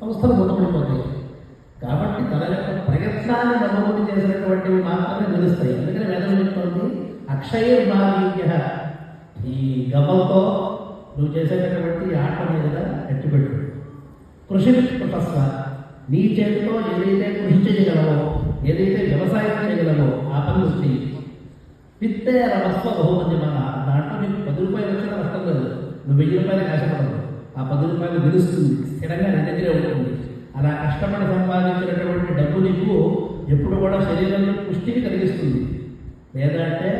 సంస్థలు మూతపడిపోతాయి. కాబట్టి తన యొక్క ప్రయత్నాన్ని నమోదు చేసినటువంటివి మాత్రమే నిలుస్తాయి. అందుకని వేదం చెప్తోంది అక్షయర్మాలీయ, ఈ గమలతో నువ్వు చేసేటటువంటి ఆట మీద ఎట్టుపెట్టు. కృషి కృషస్వ, నీ చేతితో ఏదైతే కృషి చేయగలవో, ఏదైతే వ్యవసాయం చేయగలవో ఆ పని వచ్చి విత్తే రమస్వ బహుమన్యమన, దాంట్లో నీకు 10 రూపాయలు వచ్చినా నష్టం లేదు. నువ్వు 1000 రూపాయలు కష్టపడదు, ఆ 10 రూపాయలు నిలుస్తుంది, స్థిరంగా నీ దగ్గరే ఉంటుంది. అలా కష్టపడి సంపాదించినటువంటి డబ్బు నీకు ఎప్పుడు కూడా శరీరంలో పుష్టిని కలిగిస్తుంది. లేదంటే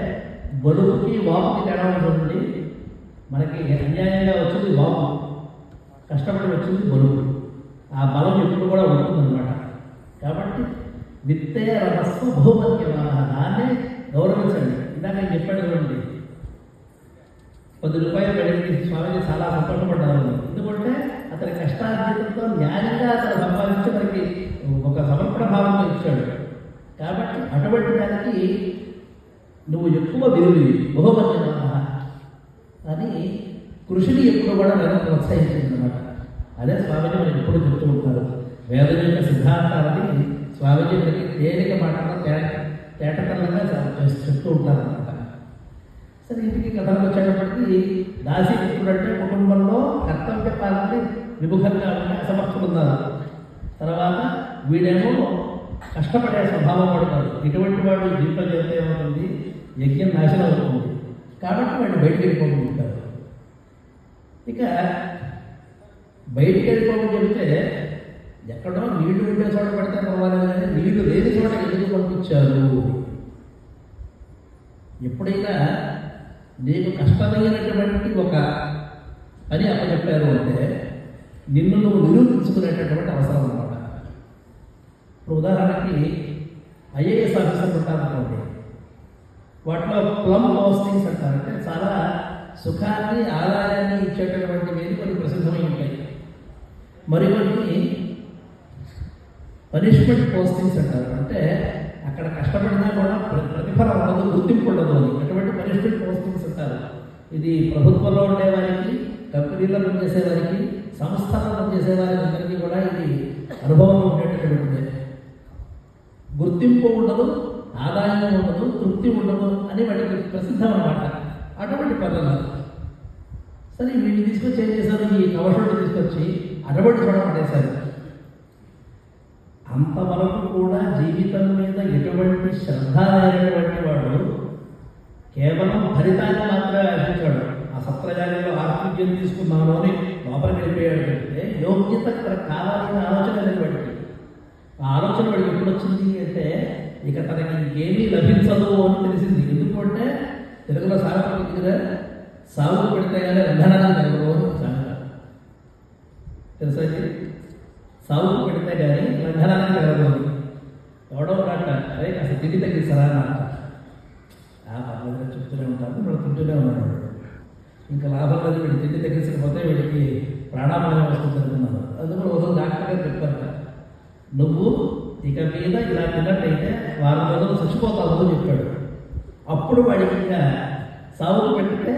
బరువుకి వాపుకి తేడా ఉంటుంది. మనకి అన్యాయంగా వచ్చింది వాపు, కష్టపడి వచ్చింది బరువు. ఆ బలం ఎప్పుడు కూడా ఉంటుందన్నమాట. కాబట్టి విత్తే రమస్వ బహుమన్యమన, దాన్నే గౌరవించండి. ఇందాక నేను చెప్పాడు చూడండి, 10 రూపాయలు పెడితే స్వామిజీ చాలా సంతోషపడ్డారు. ఎందుకంటే అతని కష్టార్జితంతో న్యాయంగా అతను సంపాదించి మనకి ఒక సమర్పణ భావంతో ఇచ్చాడు. కాబట్టి అటువంటి దానికి నువ్వు ఎక్కువ విలువి బహుమన్యమన అని కృషిని ఎప్పుడు కూడా నేను ప్రోత్సహించింది అనమాట. అదే స్వామిజీ మనకి ఎప్పుడు చెప్తూ ఉంటారు. వేదం యొక్క సిద్ధాంతాలని స్వామిజీ మనకి తేలిక మాటలో తేటతనంగా చెప్తూ ఉంటారు అనమాట. సరే, ఇంటికి కథలకు వచ్చేటప్పటికి దాసీపుత్రుడంటే కుటుంబంలో కర్తవ్య పాలనని విముఖంగా ఉంటే అసమర్థులున్నారు. తర్వాత వీడేమో కష్టపడే స్వభావం పడతాడు. ఇటువంటి వాడు దీంట్లో చేస్తే ఏమవుతుంది, యజ్ఞం నాశనం అవుతుంది. కాబట్టి వాడిని బయటికి వెళ్ళిపోకుంటారు. ఇక బయటికి వెళ్ళిపోమని చెబితే ఎక్కడో నీళ్లు ఉండే చోట పడితే పర్వాలేదు, కానీ నీళ్లు లేని చోట ఎందుకు పంపించారు? ఎప్పుడైనా నీకు కష్టమైనటువంటి ఒక పని అప్పచెప్పారు అంటే నిన్ను నువ్వు నిరూపించుకునేటటువంటి అవసరం అన్నమాట. ఇప్పుడు ఉదాహరణకి ఐఏఎస్ ఆఫీసర్లు ఉంటారనుకోండి, వాటిలో ప్లమ్ పోస్టింగ్స్ అంటారంటే చాలా సుఖాన్ని ఆదాయాన్ని ఇచ్చేటటువంటివి కొన్ని ప్రసిద్ధమై ఉంటాయి. మరికొన్ని పనిష్మెంట్ పోస్టింగ్స్ అంటారు. అంటే అక్కడ కష్టపడినా కూడా ప్రతిఫలం ఉండదు, గుర్తింపు ఉండదు అని. అటువంటి పనిష్మెంట్ పోస్టింగ్స్ అంటారు. ఇది ప్రభుత్వంలో ఉండేవారికి, కంపెనీలో పనిచేసేవారికి, సంస్థలో పనిచేసేవారికి అందరికీ కూడా ఇది అనుభవం ఉండేటటువంటిది. గుర్తింపు ఉండదు, ఆదాయం ఉండదు, తృప్తి ఉండదు అని వాటికి ప్రసిద్ధం అన్నమాట. అటువంటి పనులు సరే వీటిని తీసుకొచ్చి ఏం చేశారు, ఈ కవచోడు తీసుకొచ్చి అడబడి చూడబడేశారు. అంతవరకు కూడా జీవితం మీద ఎటువంటి శ్రద్ధ లేనటువంటి వాడు కేవలం ఫలితాన్ని మాత్రమే ఆశించాడు. ఆ సత్రయాగంలో ఆరోగ్యం తీసుకున్నాను అని లోపలికి వెళ్ళిపోయాడు. అంటే యోగ్యత ఇక్కడ కావాలని ఆలోచన లేదు వాడికి. ఆ ఆలోచన వాడికి ఎప్పుడు వచ్చింది అంటే ఇక తనకి ఇంకేమీ లభించదు అని తెలిసింది. ఎందుకంటే తెలుగులో సాగపడి దగ్గర సాగు పెడితే కానీ రంధనాన్ని జరగదు సాగ తెలుసా, సాగుకు పెడితే కానీ రంధనాన్ని జరగదు. ఎవడో ఉన్నట్ట అదే కాస్త తిండి తగ్గిస్తారా అని అంట. పర్లేదు చెప్తూనే ఉంటారు, మనం తింటూనే ఉన్నాడు. ఇంకా లాభం లేదు, వీడి తిండి తగ్గించకపోతే వీడికి ప్రాణాపాయం వస్తుంది అనుకున్నారు. అందుకని రోజు డాక్టర్ గారు చెప్పారట, నువ్వు ఇక మీద ఇలా తిన్నట్టయితే 4 రోజులు చచ్చిపోతావు అని చెప్పాడు. అప్పుడు వాడికి ఇంకా సాగుకు పెడితే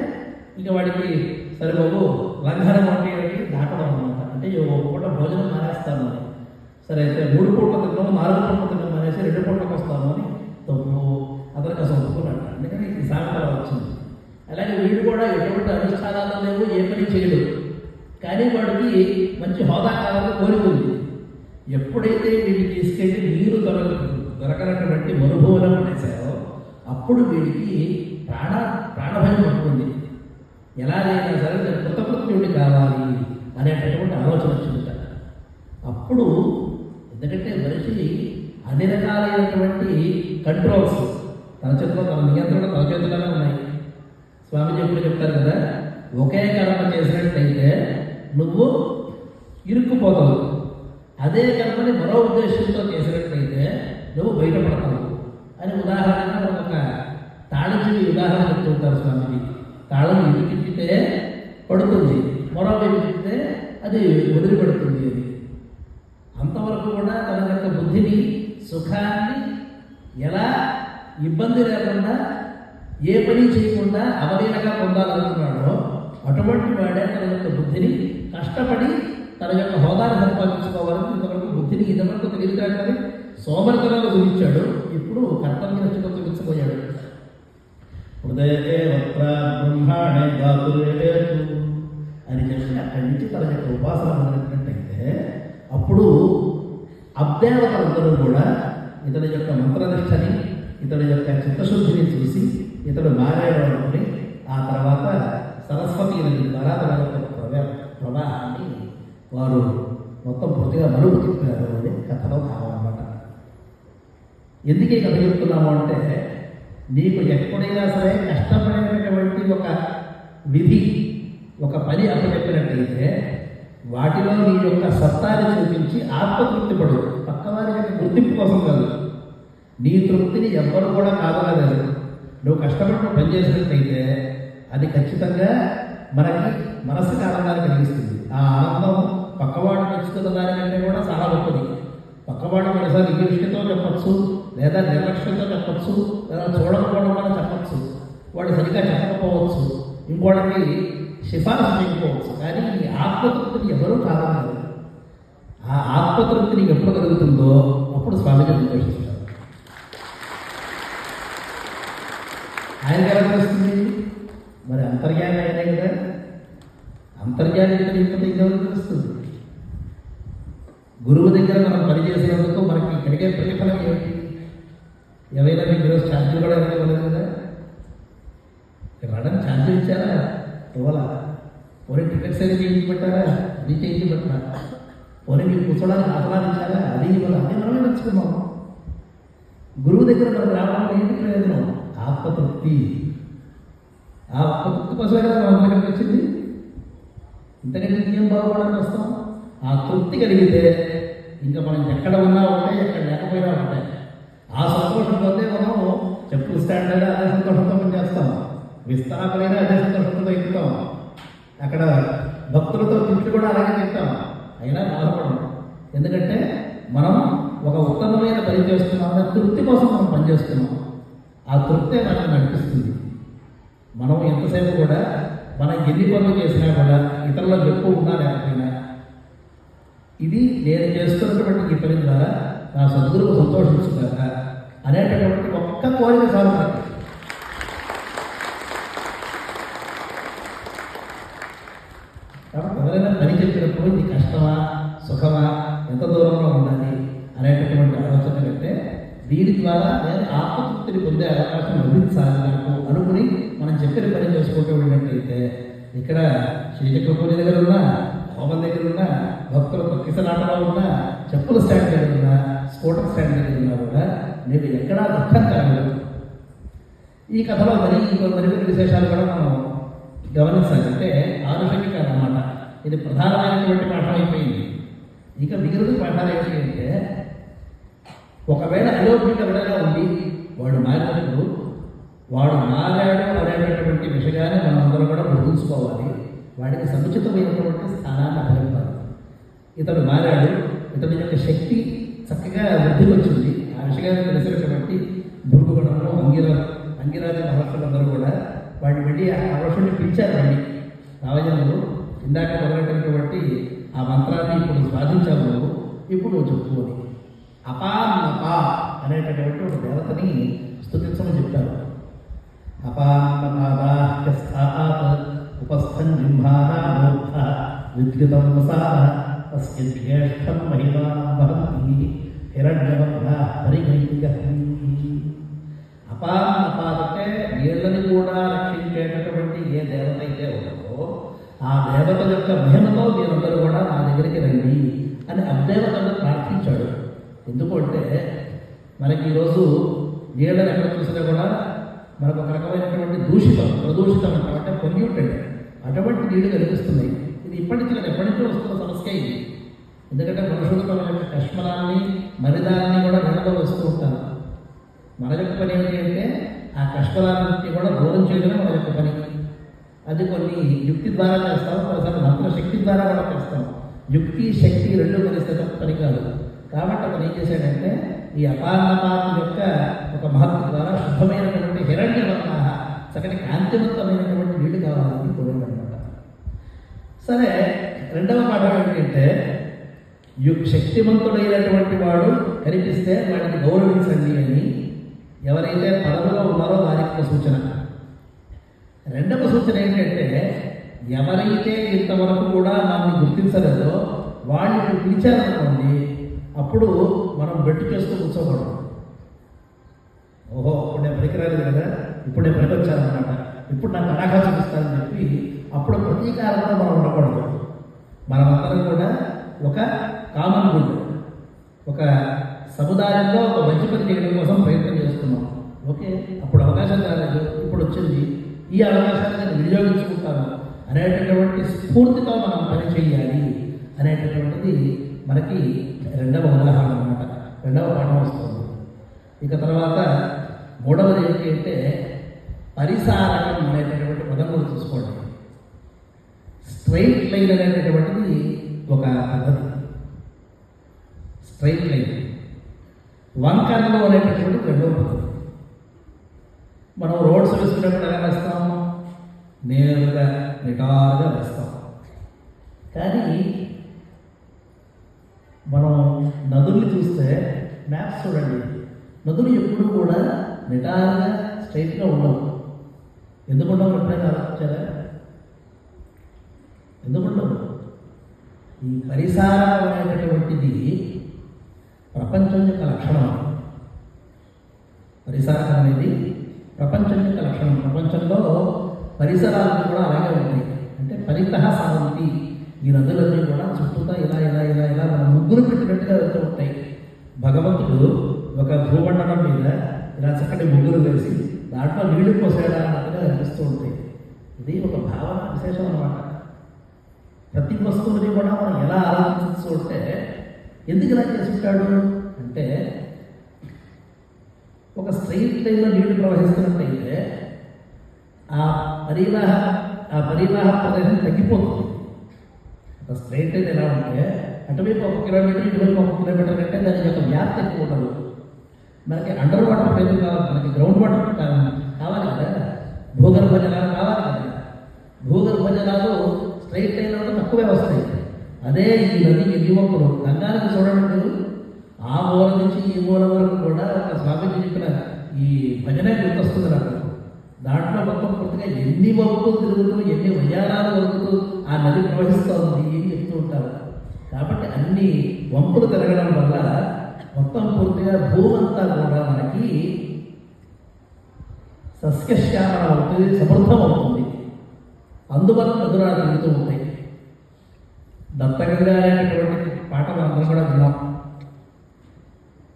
ఇక వాడికి సరే బాబు లంఘనం అంటే దాటడం అన్నమాట. అంటే ఒక పూట భోజనం మానేస్తాను అని. సరే అయితే 3 పూటలు తిన్నాము, 4 పూటలు తిన్నాము అనేసి 2 పూటలకు వస్తాము అని అతనికి అసలు ఒప్పుకున్నాడు. అందుకని ఈ సాగతల వచ్చింది. అలాగే వీడు కూడా ఎటువంటి అనుష్ఠానాలు లేవు, ఏ పని చేయడు, కానీ వాడికి మంచి హోదా కావాలని కోరుకుంది. ఎప్పుడైతే వీడికి తీసుకెళ్ళి నీరు దొరకనటువంటి మరుభూమిలో పడేశారో అప్పుడు వీడికి ప్రాణభయం పట్టుకుంది. ఎలాగైనా సరే కృతకృత్యుడి కావాలి అనేటటువంటి ఆలోచన వచ్చిందట. అప్పుడు ఎందుకంటే మనిషి అన్ని రకాలైనటువంటి కంట్రోల్స్ తన చేతిలో, తన నియంత్రణ తన చేతిలోనే ఉన్నాయి. స్వామిజీ ఎప్పుడు చెప్తారు కదా, ఒకే కర్మ చేసినట్టయితే నువ్వు ఇరుక్కుపోతావు, అదే కర్మని మరో ఉద్దేశంతో చేసినట్టయితే నువ్వు బయటపడతావు అని ఉదాహరణగా ఒక తాళంచెవి ఉదాహరణ చెప్తూ ఉంటారు స్వామిజీ. తాళం ఇరికితే పడుతుంది, మరో ఇరికితే అది వదిలిపెడుతుంది. అది అంతవరకు కూడా తన యొక్క బుద్ధిని, సుఖాన్ని ఎలా ఇబ్బంది లేకుండా ఏ పని చేయకుండా అవలీలగా పొందాలనుకున్నాడో అటువంటి వాడే తన యొక్క బుద్ధిని కష్టపడి తన యొక్క హోదాను సంపాదించుకోవాలని తృప్తిని ఇదవరకు తెలియదు కానీ సోమరితనాలు చూపించాడు, ఇప్పుడు కర్తవ్య రక్షణ చూపించబోయాడు. హృదయే వక్ర బ్రహ్మాణే గాతురేతు అని చెప్పి అక్కడి నుంచి తన యొక్క ఉపాసన మొదలెట్టినట్టయితే అప్పుడు అబ్దేవతలందరూ కూడా ఇతని యొక్క మంత్రనిష్టని, ఇతని యొక్క చిత్తశుద్ధిని చూసి ఇతడు మారాడు అనుకుని ఆ తర్వాత సరస్వతి నది ద్వారా తన యొక్క ప్రవాహాన్ని వారు మొత్తం పూర్తిగా మలుపు తిప్పారు అని కథలో కావాలన్నమాట. ఎందుకు ఈ కథ చెప్తున్నాము అంటే, నీకు ఎప్పుడైనా సరే కష్టపడేటటువంటి ఒక విధి, ఒక పని అప్పచెప్పినట్టయితే వాటిలో నీ యొక్క సత్తాన్ని చూపించి ఆత్మతృప్తి పడు. పక్కవారి యొక్క గుర్తింపు కోసం కాదు, నీ తృప్తిని ఎవ్వరు కూడా కాదనలేదు. నువ్వు కష్టపడి పనిచేసినట్టయితే అది ఖచ్చితంగా మనకి మనసుకి ఆనందాన్ని కలిగిస్తుంది. ఆ ఆనందం పక్కవాడు మెచ్చుకున్న దానికంటే కూడా చాలా గొప్పది. పక్కవాడు మనసారి నిర్లక్ష్యంతో చెప్పచ్చు, లేదా నిర్లక్ష్యంతో చెప్పచ్చు, లేదా చూడకపోవడం వల్ల చెప్పచ్చు, వాడు సరిగ్గా చెప్పకపోవచ్చు, ఇంకోటికి సిఫారసు చేయకపోవచ్చు. కానీ ఈ ఆత్మతృప్తిని ఎవరూ కాదన్నారు. ఆ ఆత్మతృప్తిని ఎప్పుడు కలుగుతుందో అప్పుడు స్వామిజీ సంతోషిస్తారు. ఆయనకి ఎలా తెలుస్తుంది? మరి అంతర్యామి అయినా కదా, అంతర్యామి ఇంకెవరికి తెలుస్తుంది? గురువు దగ్గర మనం పనిచేసినందుకు మనకి కలిగే ప్రతిఫలం ఏమిటి? ఏవైనా మీకు ఈరోజు ఛార్జీలు కూడా ఇవ్వలేదు కదా, రావడానికి ఛార్జీలు ఇచ్చారా? ఇవ్వాలా? పోనీ టికెట్స్ అయితే చేయించి పెట్టారా? అది చేయించి పెట్టారా? పోనీ మీరు కూర్చోడానికి ఆసనాలు ఇచ్చారా? అది ఇవ్వాలి. అన్నీ మనమే నచ్చుకున్నాం. గురువు దగ్గర మనకు రావడం ఏంటి ప్రయోజనం? ఆత్మతృప్తి. ఆ ఆత్మతృప్తి కోసమే కదా మన దగ్గరికి వచ్చింది. ఇంతకంటే ఇంకేం బాగుపడాలని వస్తాం? ఆ తృప్తి కలిగితే ఇంకా మనం ఎక్కడ ఉన్నా ఉంటాయి, ఎక్కడ లేకపోయినా ఉంటాయి. ఆ సంతోషం పొందే మనం చెప్పులు స్టాండ్ అయినా అదే సంతోషంతో పనిచేస్తాం, విస్తారమైనా అదే సంతోషంతో ఎక్కుతాం, అక్కడ భక్తులతో తిట్లు కూడా అలాగే తింటాం, అయినా బాధపడం. ఎందుకంటే మనం ఒక ఉత్తమమైన పని చేస్తున్నాం, తృప్తి కోసం మనం పనిచేస్తున్నాం. ఆ తృప్తే మనకు నడిపిస్తుంది. మనం ఎంతసేపు కూడా మనం ఎన్ని పనులు చేసినా కూడా ఇతరులకు ఎక్కువ ఉన్నా లేకపోయినా ఇది నేను చేస్తున్నటువంటి ఈ పని ద్వారా నా సద్గురువు సంతోషించుగాక అనేటటువంటి ఒక్క కోరిక చాలు మనకి. కాబట్టి ఎవరైనా పని చెప్పినప్పుడు ఇది కష్టమా సుఖమా ఎంత దూరంలో ఉండాలి అనేటటువంటి ఆలోచన కంటే దీని ద్వారా నేను ఆత్మతృప్తిని పొందే అవకాశం లభించాలి నాకు అనుకుని మనం చెప్పిన పని చేసుకుంటూ ఉన్నట్టయితే ఇక్కడ శ్రీచక్రపూరి దగ్గర ఉన్నా, హోమం దగ్గర ఉన్నా, భక్తుల తొక్కిసలాటలో ఉన్నా, చెప్పుల స్టాండ్ దగ్గర ఉన్నా, స్కూటర్ స్టాండ్ దగ్గర ఉన్నా కూడా నీకు ఎక్కడా దుఃఖం కలగదు. ఈ కథలో మరికొన్ని విశేషాలు కూడా మనం గమనించాలి. అంటే ఆనుషంగిక అన్నమాట. ఇది ప్రధానమైనటువంటి పాఠం అయిపోయింది. ఇక మిగిలిన పాఠాలు ఏంటి అంటే, ఒకవేళ అలోపిక విధంగా ఉండి వాడు మారినప్పుడు వాడు మారాడు అనేటటువంటి విషయాన్ని మనం అందరూ కూడా గుర్తుంచుకోవాలి. వాడికి సముచితమైనటువంటి స్థానాన్ని అభివృద్ధాలి. ఇతడు మారాడు, ఇతడి యొక్క శక్తి చక్కగా వృద్ధికి వచ్చింది. ఆ విషయాన్ని తెలిసినటువంటి భృగుగణంలో అంగిరాజ మహర్షులందరూ కూడా వాడిని వెళ్ళి ఆ అవసరాన్ని పిలిచారు. వాడిని రావజనులు ఇందాక మొదలైనటువంటి ఆ మంత్రాన్ని ఇప్పుడు స్వాధించాము, ఇప్పుడు చెప్పుకోని అపాన్నప అనేటటువంటి ఒక దేవతని స్తుతించమని చెప్పారు. అపాన్నపాదాఖ్యస్థాత్ ఉపస్థం జింహానామూర్ధ విద్యుతం వసాస్య జ్యేష్ఠం మహిళాం భవంతి హిరణ్యవర్ణ పరిగణిగతి. అపాన్నపాదంటే నీళ్ళని కూడా రక్షించేటటువంటి ఏ దేవత అయితే ఉన్నదో ఆ దేవత యొక్క మహిమతో మీరందరూ కూడా నా దగ్గరికి రండి అని అబ్దేవతను ప్రార్థించాడు. ఎందుకంటే మనకి ఈరోజు నీళ్ళని ఎక్కడ చూసినా కూడా మనకు ఒక రకమైనటువంటి ప్రదూషితం అంటే పొల్యూటెడ్ అటువంటి నీళ్లు కనిపిస్తున్నాయి. ఇది ఎప్పటి నుంచో వస్తున్న సమస్య ఇది. ఎందుకంటే మనుషులు తమ యొక్క కష్మలాన్ని మరిదాన్ని కూడా నీళ్ళలో వస్తూ ఉంటారు. మన యొక్క పని ఏంటి అంటే ఆ కష్మలాన్ని కూడా దూరం చేయడమే మన యొక్క పని. అది కొన్ని యుక్తి ద్వారా చేస్తాం, కొన్నిసార్లు మంత్రశక్తి ద్వారా కూడా చేస్తాం. యుక్తి శక్తి రెండు కలిస్తే పని కాదు. కాబట్టి అతను ఏం చేశాడంటే ఈ అపాన్నపాతం యొక్క ఒక మహత్వం ద్వారా శుద్ధమైనటువంటి హిరణ్యవర్ణ చక్కటి కాంతివంతమైనటువంటి నీళ్లు కావాలని కోరాడనమాట. సరే, రెండవ పాఠం ఏంటంటే శక్తిమంతుడైనటువంటి వాడు కనిపిస్తే వాడిని గౌరవించండి అని ఎవరైతే పదవిలో ఉన్నారో వారికి ఒక సూచన. రెండవ సూచన ఏంటంటే ఎవరైతే ఇంతవరకు కూడా మనల్ని గుర్తించలేదో వాళ్ళని పిలిచారనుకోండి, అప్పుడు మనం బెట్టు చేస్తూ కూర్చోకూడదు. ఓహో ఇప్పుడు నేను పనికిరాలేదు కదా, ఇప్పుడు నేను పనికొచ్చానమాట, ఇప్పుడు నాకు తడాఖా చూపిస్తానని చెప్పి అప్పుడు ప్రతీకారంలో మనం ఉండకూడదు. మనమందరం కూడా ఒక కామన్ గుడ్, ఒక సముదాయంలో ఒక మంచి పని చేయడం కోసం ప్రయత్నం చేస్తున్నాం. ఓకే, అప్పుడు అవకాశం రాలేదు, ఇప్పుడు వచ్చింది, ఈ అవకాశాన్ని నేను వినియోగించుకుంటాను అనేటటువంటి స్ఫూర్తితో మనం పని చేయాలి అనేటటువంటిది మనకి రెండవ ఉదాహరణ అన్నమాట, రెండవ పాఠం వస్తుంది. ఇక తర్వాత మూడవది ఏంటి అంటే పరిసారకం అనేటటువంటి పదం కూడా చూసుకోండి. స్ట్రైట్ లైన్ అనేటటువంటిది ఒక పద్ధతి. స్ట్రైట్ లైన్, వంకరలు అనేటటువంటి రెండవ పద్ధతి. మనం రోడ్స్ వేసుకునేప్పుడు ఎలా వేస్తాము? నేరుగా నిటారుగా వేస్తాం. కానీ మనం నదుల్ని చూస్తే మ్యాప్స్ చూడండి, నదులు ఎప్పుడు కూడా నిటారుగా స్ట్రైట్గా ఉండవు. ఎందుకుండవు? ఎప్పుడైనా ఆలోచించారా? ఎందుకుండవు? ఈ పరిసరం అనేటటువంటిది ప్రపంచం యొక్క లక్షణం. పరిసరం అనేది ప్రపంచం యొక్క లక్షణం. ప్రపంచంలో పరిసరాలు కూడా అలాగే ఉంటాయి. అంటే పరితః సాగుతి, ఈ నదులన్నీ కూడా చుట్టూతా ఇలా ఇలా ఇలా ఇలా మనం ముగ్గురు పెట్టినట్టుగా వెళ్తూ ఉంటాయి. భగవంతుడు ఒక భూమండలం మీద ఇలా చక్కటి ముగ్గురు వేసి దాంట్లో నీళ్లు పోసేయడాన్నట్టుగా అనిపిస్తూ ఉంటాయి. ఇది ఒక భావన విశేషం అన్నమాట. ప్రతి వస్తువుని కూడా మనం ఎలా ఆలోచించు ఉంటే ఎందుకు ఇలా చేసుకుంటాడు అంటే, ఒక స్ట్రైట్ లైన్లో నీళ్లు ప్రవహిస్తున్నట్టయితే ఆ పరివాహ ప్రదేశం తగ్గిపోతుంది. ఒక స్ట్రైట్ లైన్ ఎలా ఉంటే అటువైపు 1 కిలోమీటర్, ఇటువైపు 1 కిలోమీటర్ కంటే దాని యొక్క వ్యాప్తి ఎక్కువ ఉండదు. మనకి అండర్ వాటర్ పైపు కావాలి, మనకి గ్రౌండ్ వాటర్ కావాలి కదా, భూగర్భ జలాలు కావాలి కదా. భూగర్భ జలాలు స్ట్రైట్ లైన్లో తక్కువే వస్తాయి. అదే ఈ నది ఎదివంపులు గంగానికి చూడండి, ఆ మూల నుంచి ఈ మూల వరకు కూడా ఒక స్వామిజీ చెప్పిన ఈ భజన గుర్తొస్తుంది నాకు. దాంట్లో మొత్తం పూర్తిగా ఎన్ని వంపులు తిరుగుతూ, ఎన్ని వయ్యారాలు వరుగుతూ ఆ నది ప్రవహిస్తోంది అని చెప్తూ ఉంటారు. కాబట్టి అన్ని వంపులు తిరగడం వల్ల మొత్తం పూర్తిగా భూమంతా కూడా మనకి సస్యశ్యామలం అవుతుంది, సమృద్ధం అవుతుంది. అందువల్ల నదురాలు తిరుగుతూ ఉంటాయి. దత్తగంగా అనేటటువంటి పాట మనందరం కూడా విన్నాం.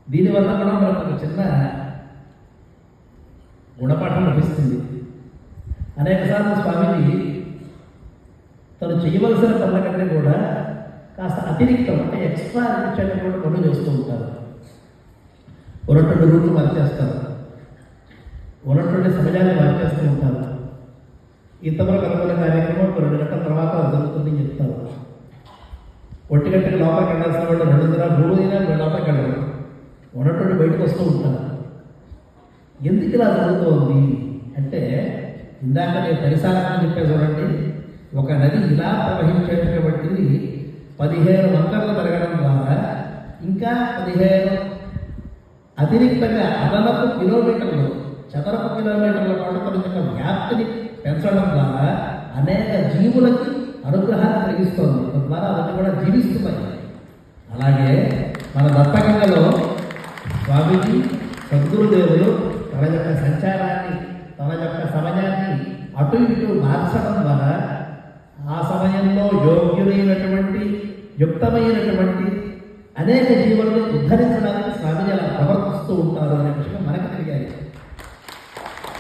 దీనివల్ల కూడా మనకు ఒక చిన్న గుణపాఠం లభిస్తుంది. అనేకసార్లు స్వామిజీ తను చేయవలసిన పనుల కంటే కూడా కాస్త అతిరిక్తం, అంటే ఎక్స్ట్రా అనిపించేటటువంటి పనులు చేస్తూ ఉంటారు. ఉన్నటువంటి రూట్లు మార్చేస్తారు, ఉన్నటువంటి సమయాన్ని మార్చేస్తూ ఉంటారు. ఇంతవరకు అనుకున్న కార్యక్రమం 2 గంటల తర్వాత జరుగుతుందని చెప్తారు. 1 గంటకి లోపలికి వెళ్ళాల్సిన వాళ్ళు 2 దినాలు 3 దినాలు లోపలికి వెళ్ళరు, ఉన్నటువంటి బయటకు వస్తూ ఉంటారు. ఎందుకు ఇలా జరుగుతుంది అంటే, ఇందాక నేను పరిసరాన్ని చెప్పే చూడండి, ఒక నది ఇలా ప్రవహించేటటువంటిది 15 వంకరలు పెరగడం ద్వారా ఇంకా 15 అతిరిక్తంగా అదనపు కిలోమీటర్లు, చదరపు కిలోమీటర్ల పాటు తన యొక్క వ్యాప్తిని పెంచడం ద్వారా అనేక జీవులకి అనుగ్రహాన్ని కలిగిస్తోంది. తద్వారా అవన్నీ కూడా జీవిస్తున్నాయి. అలాగే మన దత్తగంగలో స్వామీజీ సద్గురుదేవులు తన యొక్క సంచారాన్ని, తన యొక్క సమయాన్ని అటు ఇటు మార్చడం ద్వారా ఆ సమయంలో యోగ్యులైనటువంటి, యుక్తమైనటువంటి అనేక జీవులను ఉద్ధరించడానికి స్వామీజీ అలా ప్రవర్తిస్తూ ఉంటారు అనే విషయం మనకి